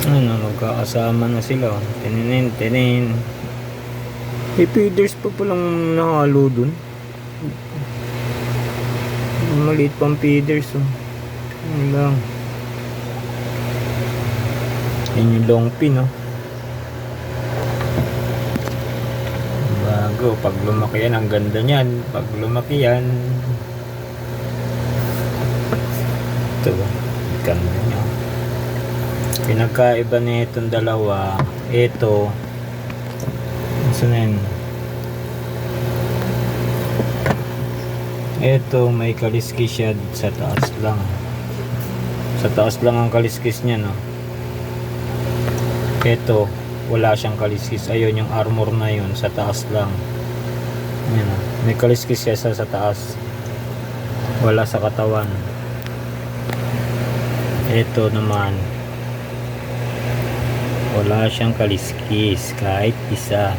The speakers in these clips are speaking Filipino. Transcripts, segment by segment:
Ano, magkakasama na sila. Tinin, tinin. May feeders pa palang nahalo dun. Maliit pang feeders. Oh. Ano lang. Yan yung long pin. Oh. Bago. Pag lumaki yan, ang ganda nyan. Pag lumaki yan. Ito. Ganda nyo. Pinagkaiba na itong dalawa. Ito. Saan na yun? Ito may kaliskis siya sa taas lang. Sa taas lang ang kaliskis niya, no? Ito wala siyang kaliskis. Ayun yung armor na yun, sa taas lang. Yan, no? May kaliskis siya sa taas. Wala sa katawan. Ito naman wala siyang kaliskis kahit isa.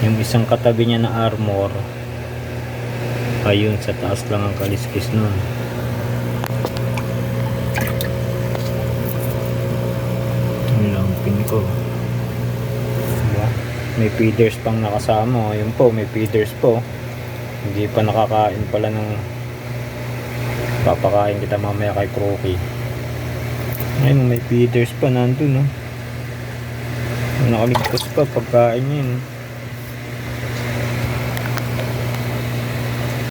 Yung isang katabi niya na armor, ayun sa taas lang ang kaliskis nun. Yun lang pin ko, diba? May feeders pang nakasama. Yun po, may feeders po. Hindi pa nakakain pala ng papakain kita mamaya kay Crookie. Ayun, may feeders pa nandun, no? Nakaligtas pa pagkain yun.